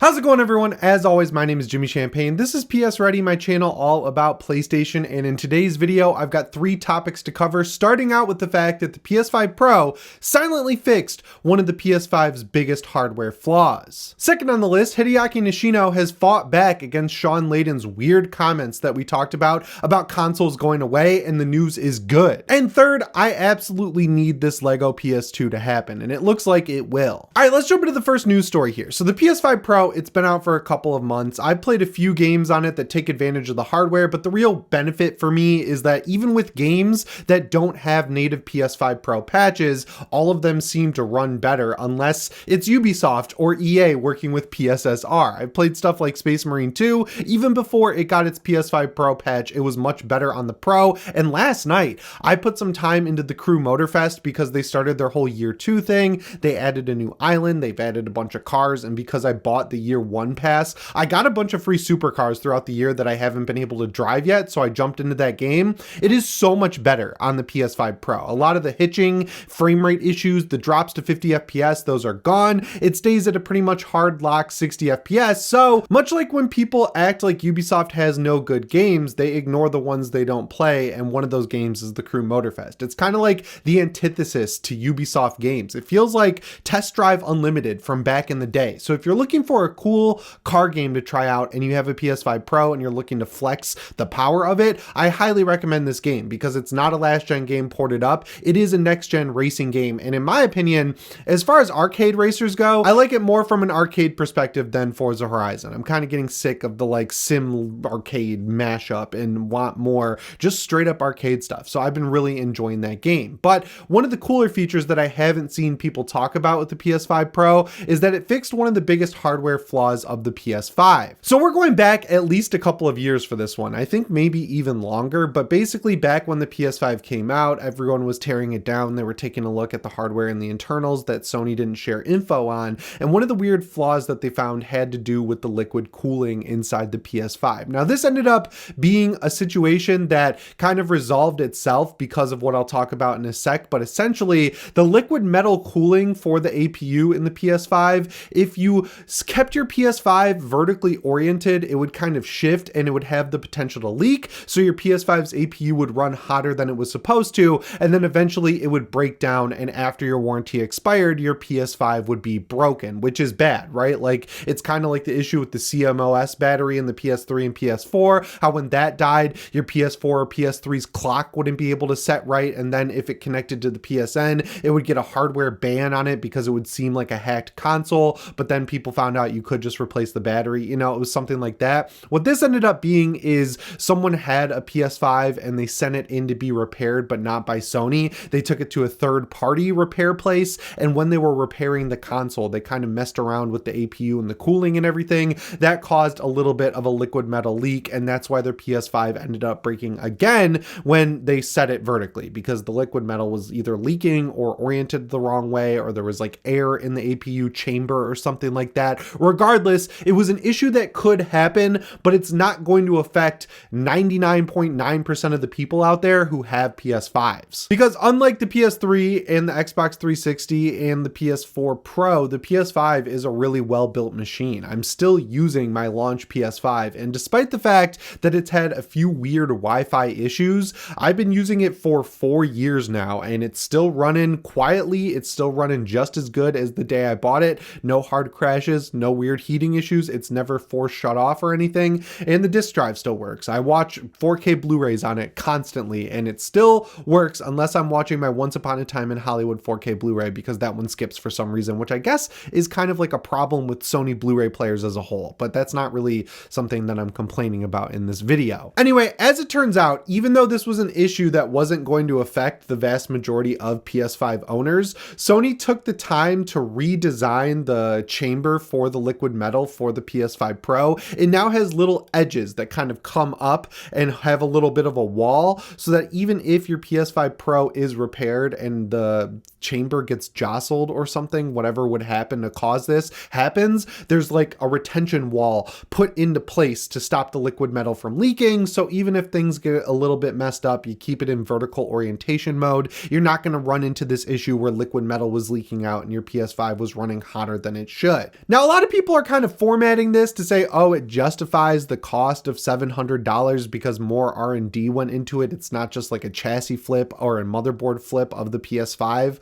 How's it going, everyone? As always, my name is Jimmy Champagne. This is PSReady, my channel all about PlayStation, and in today's video, I've got 3 topics to cover, starting out with the fact that the PS5 Pro silently fixed one of the PS5's biggest hardware flaws. Second on the list, Hideaki Nishino has fought back against Sean Layden's weird comments that we talked about consoles going away, and the news is good. And third, I absolutely need this Lego PS2 to happen, and it looks like it will. All right, let's jump into the first news story here. So the PS5 Pro, it's been out for a couple of months. I've played a few games on it that take advantage of the hardware, but the real benefit for me is that even with games that don't have native PS5 Pro patches, all of them seem to run better unless it's Ubisoft or EA working with PSSR. I've played stuff like Space Marine 2. Even before it got its PS5 Pro patch, it was much better on the Pro. And last night, I put some time into the Crew Motorfest because they started their whole year 2 thing. They added a new island, they've added a bunch of cars, and because I bought the year 1 pass, I got a bunch of free supercars throughout the year that I haven't been able to drive yet, so I jumped into that game. It is so much better on the PS5 Pro. A lot of the hitching, frame rate issues, the drops to 50 FPS, those are gone. It stays at a pretty much hard lock 60 FPS, so much like when people act like Ubisoft has no good games, they ignore the ones they don't play, and one of those games is the Crew Motorfest. It's kind of like the antithesis to Ubisoft games. It feels like Test Drive Unlimited from back in the day. So if you're looking for a cool car game to try out and you have a PS5 Pro and you're looking to flex the power of it, I highly recommend this game because it's not a last gen game ported up. It is a next gen racing game, and in my opinion, as far as arcade racers go, I like it more from an arcade perspective than Forza Horizon. I'm kind of getting sick of the like sim arcade mashup and want more just straight up arcade stuff. So I've been really enjoying that game. But one of the cooler features that I haven't seen people talk about with the PS5 Pro is that it fixed one of the biggest hardware flaws of the PS5. So we're going back at least a couple of years for this one. I think maybe even longer, but basically back when the PS5 came out, everyone was tearing it down. They were taking a look at the hardware and the internals that Sony didn't share info on. And one of the weird flaws that they found had to do with the liquid cooling inside the PS5. Now this ended up being a situation that kind of resolved itself because of what I'll talk about in a sec, but essentially the liquid metal cooling for the APU in the PS5, if you kept your PS5 vertically oriented, it would kind of shift and it would have the potential to leak. So your PS5's APU would run hotter than it was supposed to, and then eventually it would break down, and after your warranty expired, your PS5 would be broken, which is bad, right? Like it's kind of like the issue with the CMOS battery in the PS3 and PS4, how when that died, your PS4 or PS3's clock wouldn't be able to set right, and then if it connected to the PSN, it would get a hardware ban on it because it would seem like a hacked console, but then people found out you could just replace the battery. You know, it was something like that. What this ended up being is someone had a PS5 and they sent it in to be repaired, but not by Sony. They took it to a third-party repair place, and when they were repairing the console, they kind of messed around with the APU and the cooling and everything. That caused a little bit of a liquid metal leak, and that's why their PS5 ended up breaking again when they set it vertically, because the liquid metal was either leaking or oriented the wrong way, or there was like air in the APU chamber or something like that. Regardless, it was an issue that could happen, but it's not going to affect 99.9% of the people out there who have PS5s. Because unlike the PS3 and the Xbox 360 and the PS4 Pro, the PS5 is a really well-built machine. I'm still using my launch PS5, and despite the fact that it's had a few weird Wi-Fi issues, I've been using it for 4 years now, and it's still running quietly. It's still running just as good as the day I bought it. No hard crashes, no weird heating issues. It's never force shut off or anything, and the disk drive still works. I watch 4K Blu-rays on it constantly, and it still works unless I'm watching my Once Upon a Time in Hollywood 4K Blu-ray, because that one skips for some reason, which I guess is kind of like a problem with Sony Blu-ray players as a whole, but that's not really something that I'm complaining about in this video. Anyway, as it turns out, even though this was an issue that wasn't going to affect the vast majority of PS5 owners, Sony took the time to redesign the chamber for the liquid metal for the PS5 Pro. It now has little edges that kind of come up and have a little bit of a wall, so that even if your PS5 Pro is repaired and the chamber gets jostled or something, whatever would happen to cause this happens, there's like a retention wall put into place to stop the liquid metal from leaking. So even if things get a little bit messed up, you keep it in vertical orientation mode. You're not going to run into this issue where liquid metal was leaking out and your PS5 was running hotter than it should. Now, a lot of of people are kind of formatting this to say, oh, it justifies the cost of $700 because more R&D went into it. It's not just like a chassis flip or a motherboard flip of the PS5.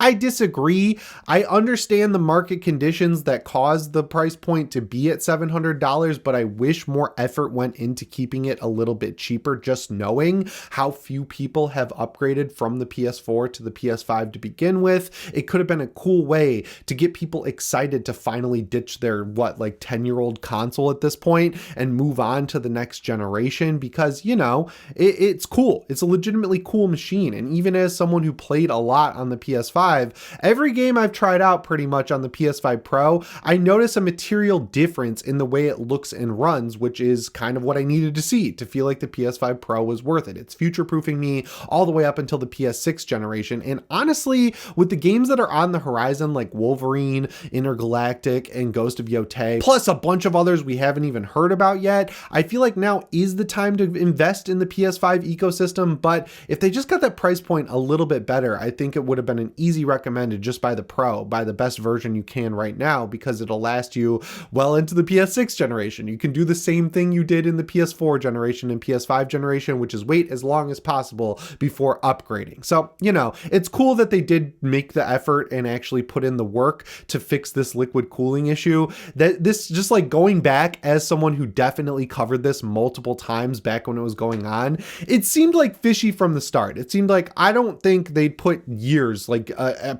I disagree. I understand the market conditions that caused the price point to be at $700, but I wish more effort went into keeping it a little bit cheaper, just knowing how few people have upgraded from the PS4 to the PS5 to begin with. It could have been a cool way to get people excited to finally ditch their, 10-year-old console at this point and move on to the next generation because, it's cool. It's a legitimately cool machine. And even as someone who played a lot on the PS5, every game I've tried out pretty much on the PS5 Pro, I notice a material difference in the way it looks and runs, which is kind of what I needed to see to feel like the PS5 Pro was worth it. It's future-proofing me all the way up until the PS6 generation. And honestly, with the games that are on the horizon like Wolverine, Intergalactic, and Ghost of Yotei, plus a bunch of others we haven't even heard about yet, I feel like now is the time to invest in the PS5 ecosystem. But if they just got that price point a little bit better, I think it would have been an easy recommended just buy the Pro, buy the best version you can right now because it'll last you well into the PS6 generation. You can do the same thing you did in the PS4 generation and PS5 generation, which is wait as long as possible before upgrading. So, it's cool that they did make the effort and actually put in the work to fix this liquid cooling issue. That this just like going back as someone who definitely covered this multiple times back when it was going on, it seemed like fishy from the start. It seemed like I don't think they'd put years,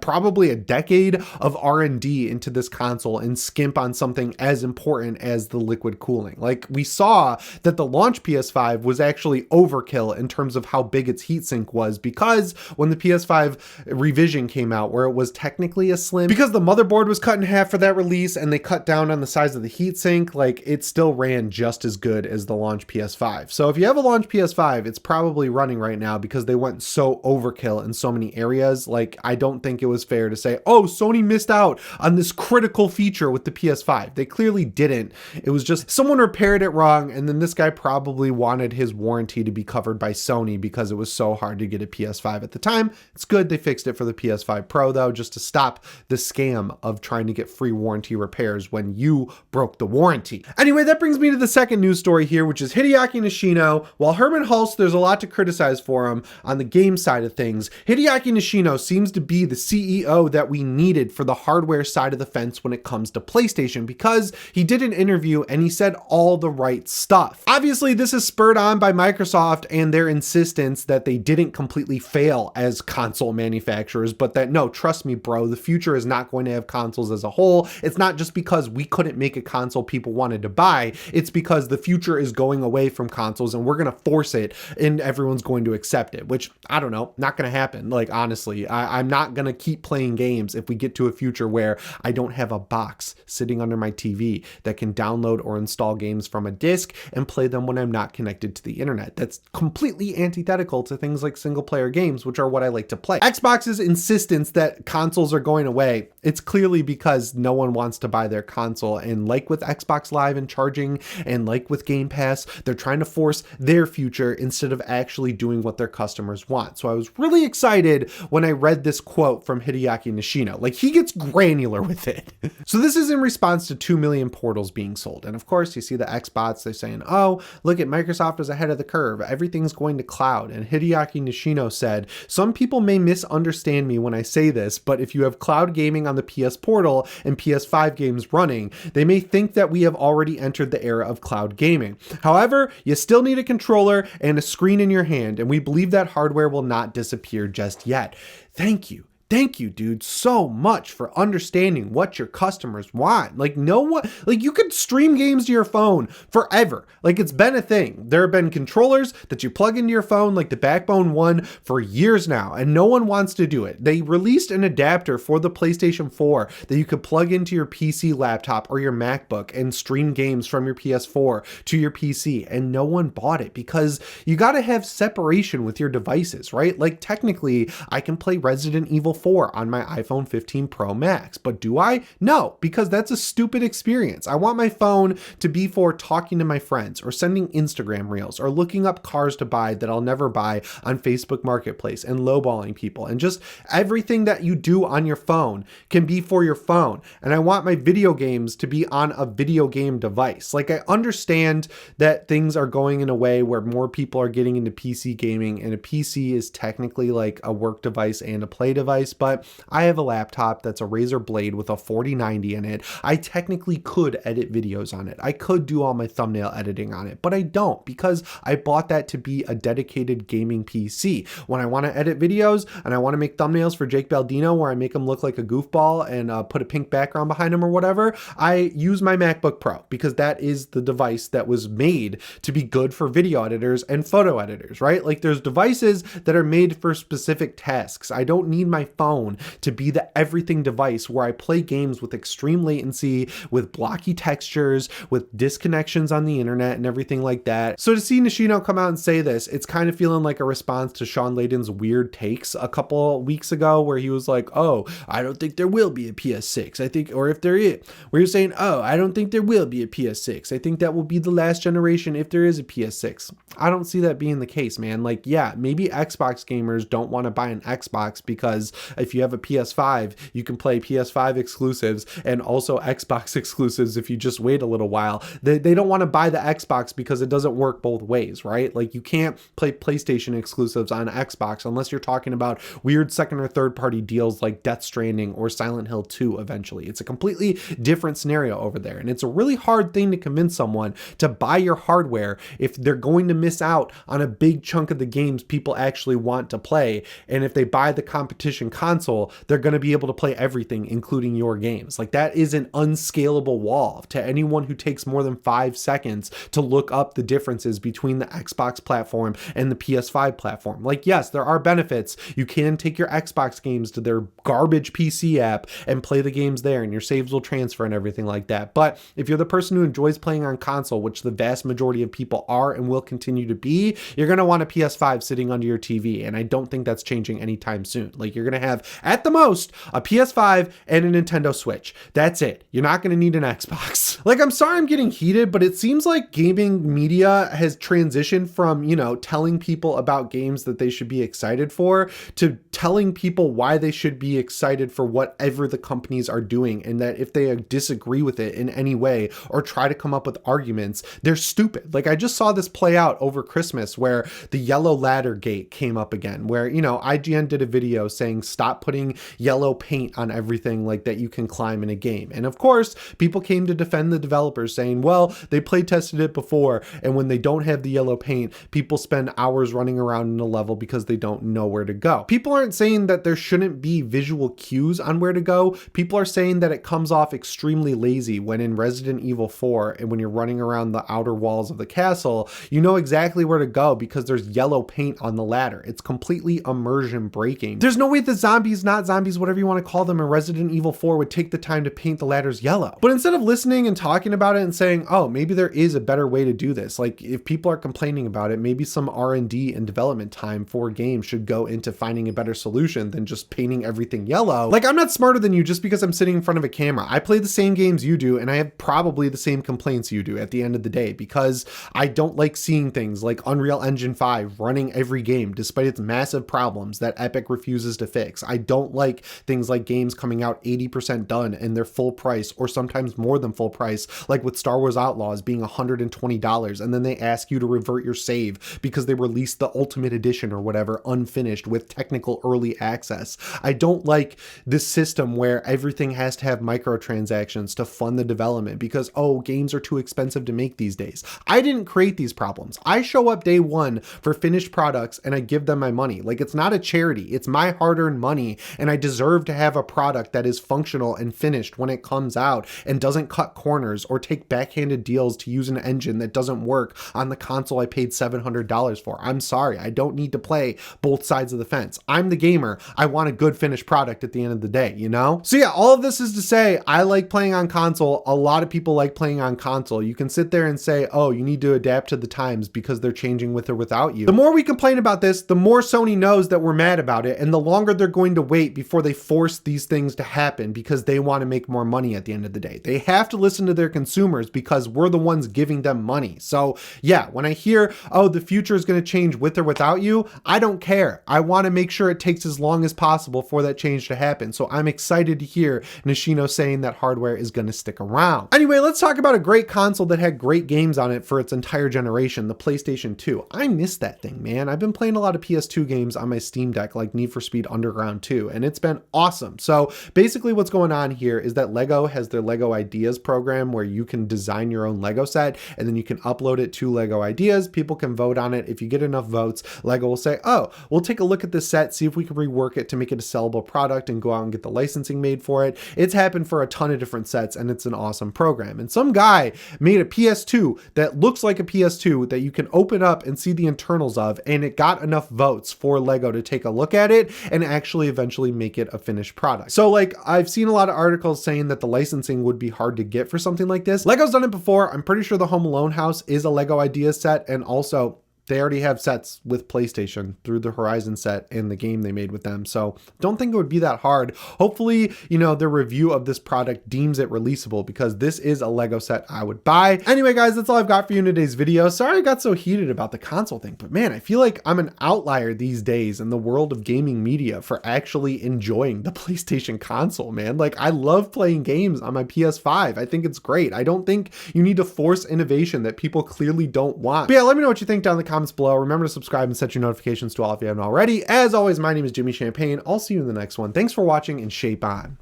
probably a decade of R&D into this console and skimp on something as important as the liquid cooling. Like we saw that the launch PS5 was actually overkill in terms of how big its heatsink was because when the PS5 revision came out where it was technically a slim, because the motherboard was cut in half for that release and they cut down on the size of the heatsink, like it still ran just as good as the launch PS5. So if you have a launch PS5, it's probably running right now because they went so overkill in so many areas. Like I don't think it was fair to say, oh, Sony missed out on this critical feature with the PS5. They clearly didn't. It was just someone repaired it wrong, and then this guy probably wanted his warranty to be covered by Sony because it was so hard to get a PS5 at the time. It's good they fixed it for the PS5 Pro though, just to stop the scam of trying to get free warranty repairs when you broke the warranty. Anyway, that brings me to the second news story here, which is Hideaki Nishino. While Herman Hulst, there's a lot to criticize for him on the game side of things, Hideaki Nishino seems to be the CEO that we needed for the hardware side of the fence when it comes to PlayStation because he did an interview and he said all the right stuff. Obviously, this is spurred on by Microsoft and their insistence that they didn't completely fail as console manufacturers, but that no, trust me, bro, the future is not going to have consoles as a whole. It's not just because we couldn't make a console people wanted to buy. It's because the future is going away from consoles and we're going to force it and everyone's going to accept it, which I don't know, not going to happen. Like, honestly, I'm not going to keep playing games if we get to a future where I don't have a box sitting under my TV that can download or install games from a disc and play them when I'm not connected to the internet. That's completely antithetical to things like single player games, which are what I like to play. Xbox's insistence that consoles are going away, it's clearly because no one wants to buy their console. And like with Xbox Live and charging and like with Game Pass, they're trying to force their future instead of actually doing what their customers want. So I was really excited when I read this quote from Hideaki Nishino. Like, he gets granular with it. So this is in response to 2 million portals being sold. And of course, you see the Xbots, they're saying, oh, look at Microsoft is ahead of the curve. Everything's going to cloud. And Hideaki Nishino said, some people may misunderstand me when I say this, but if you have cloud gaming on the PS Portal and PS5 games running, they may think that we have already entered the era of cloud gaming. However, you still need a controller and a screen in your hand, and we believe that hardware will not disappear just yet. Thank you. Thank you, dude, so much for understanding what your customers want. Like, no one, like, you could stream games to your phone forever. Like, it's been a thing. There have been controllers that you plug into your phone, like the Backbone one, for years now, and no one wants to do it. They released an adapter for the PlayStation 4 that you could plug into your PC laptop or your MacBook and stream games from your PS4 to your PC, and no one bought it because you got to have separation with your devices, right? Like, technically, I can play Resident Evil 4 on my iPhone 15 Pro Max. But do I? No, because that's a stupid experience. I want my phone to be for talking to my friends or sending Instagram reels or looking up cars to buy that I'll never buy on Facebook Marketplace and lowballing people, and just everything that you do on your phone can be for your phone. And I want my video games to be on a video game device. Like, I understand that things are going in a way where more people are getting into PC gaming, and a PC is technically like a work device and a play device, but I have a laptop that's a Razer Blade with a 4090 in it. I technically could edit videos on it. I could do all my thumbnail editing on it, but I don't, because I bought that to be a dedicated gaming PC. When I want to edit videos and I want to make thumbnails for Jake Baldino where I make him look like a goofball and put a pink background behind him or whatever, I use my MacBook Pro, because that is the device that was made to be good for video editors and photo editors, right? Like, there's devices that are made for specific tasks. I don't need my phone to be the everything device where I play games with extreme latency, with blocky textures, with disconnections on the internet and everything like that. So to see Nishino come out and say this, it's kind of feeling like a response to Sean Layden's weird takes a couple weeks ago, where he was like, oh, I don't think there will be a PS6. I think, or if there is, where you're saying, oh, I don't think there will be a PS6. I think that will be the last generation if there is a PS6. I don't see that being the case, man. Like, yeah, maybe Xbox gamers don't want to buy an Xbox because if you have a PS5, you can play PS5 exclusives and also Xbox exclusives if you just wait a little while. They don't want to buy the Xbox because it doesn't work both ways, right? Like, you can't play PlayStation exclusives on Xbox unless you're talking about weird second or third party deals like Death Stranding or Silent Hill 2 eventually. It's a completely different scenario over there. And it's a really hard thing to convince someone to buy your hardware if they're going to miss out on a big chunk of the games people actually want to play. And if they buy the competition console, they're going to be able to play everything, including your games. Like, that is an unscalable wall to anyone who takes more than 5 seconds to look up the differences between the Xbox platform and the PS5 platform. Like, yes, there are benefits. You can take your Xbox games to their garbage PC app and play the games there, and your saves will transfer and everything like that. But if you're the person who enjoys playing on console, which the vast majority of people are and will continue to be, you're going to want a PS5 sitting under your TV. And I don't think that's changing anytime soon. Like, you're going to have at the most a PS5 and a Nintendo Switch. That's it. You're not going to need an Xbox. Like, I'm sorry I'm getting heated, but it seems like gaming media has transitioned from, you know, telling people about games that they should be excited for to telling people why they should be excited for whatever the companies are doing, and that if they disagree with it in any way or try to come up with arguments, they're stupid. Like, I just saw this play out over Christmas where the yellow ladder gate came up again, where, you know, IGN did a video saying stop putting yellow paint on everything like that you can climb in a game. And of course, people came to defend the developers saying, well, they play tested it before, and when they don't have the yellow paint, people spend hours running around in a level because they don't know where to go. People aren't saying that there shouldn't be visual cues on where to go. People are saying that it comes off extremely lazy when in Resident Evil 4 and when you're running around the outer walls of the castle, you know exactly where to go because there's yellow paint on the ladder. It's completely immersion breaking. There's no way the zombies, not zombies, whatever you want to call them, in Resident Evil 4 would take the time to paint the ladders yellow. But instead of listening and talking about it and saying, oh, maybe there is a better way to do this, like if people are complaining about it, maybe some R&D and development time for games should go into finding a better solution than just painting everything yellow. Like, I'm not smarter than you just because I'm sitting in front of a camera. I play the same games you do, and I have probably the same complaints you do at the end of the day, because I don't like seeing things like Unreal Engine 5 running every game despite its massive problems that Epic refuses to fix. I don't like things like games coming out 80% done and they're full price, or sometimes more than full price, like with Star Wars Outlaws being $120, and then they ask you to revert your save because they released the Ultimate Edition or whatever unfinished with technical early access. I don't like this system where everything has to have microtransactions to fund the development because, oh, games are too expensive to make these days. I didn't create these problems. I show up day one for finished products and I give them my money. Like, it's not a charity. It's my hard-earned money, and I deserve to have a product that is functional and finished when it comes out and doesn't cut corners or take backhanded deals to use an engine that doesn't work on the console I paid $700 for. I'm sorry. I don't need to play both sides of the fence. I'm the gamer. I want a good finished product at the end of the day, you know? So yeah, all of this is to say, I like playing on console. A lot of people like playing on console. You can sit there and say, oh, you need to adapt to the times because they're changing with or without you. The more we complain about this, the more Sony knows that we're mad about it, and the longer they're they're going to wait before they force these things to happen because they want to make more money at the end of the day. They have to listen to their consumers because we're the ones giving them money. So yeah, when I hear, oh, the future is going to change with or without you, I don't care. I want to make sure it takes as long as possible for that change to happen. So I'm excited to hear Nishino saying that hardware is going to stick around. Anyway, let's talk about a great console that had great games on it for its entire generation, the PlayStation 2. I miss that thing, man. I've been playing a lot of PS2 games on my Steam Deck, like Need for Speed Underground 2, and it's been awesome. So basically what's going on here is that Lego has their Lego Ideas program where you can design your own Lego set and then you can upload it to Lego Ideas. People can vote on it. If you get enough votes, Lego will say, oh, we'll take a look at this set, see if we can rework it to make it a sellable product and go out and get the licensing made for it. It's happened for a ton of different sets and it's an awesome program. And some guy made a PS2 that looks like a PS2 that you can open up and see the internals of, and it got enough votes for Lego to take a look at it and actually eventually make it a finished product. So like, I've seen a lot of articles saying that the licensing would be hard to get for something like this. Lego's done it before. I'm pretty sure the Home Alone house is a Lego Ideas set, and also they already have sets with PlayStation through the Horizon set and the game they made with them. So don't think it would be that hard. Hopefully, you know, the review of this product deems it releasable because this is a Lego set I would buy. Anyway, guys, that's all I've got for you in today's video. Sorry I got so heated about the console thing, but man, I feel like I'm an outlier these days in the world of gaming media for actually enjoying the PlayStation console, man. Like, I love playing games on my PS5. I think it's great. I don't think you need to force innovation that people clearly don't want. But yeah, let me know what you think down in the comments below. Remember to subscribe and set your notifications to all if you haven't already. As always, my name is Jimmy Champagne. I'll see you in the next one. Thanks for watching and shape on.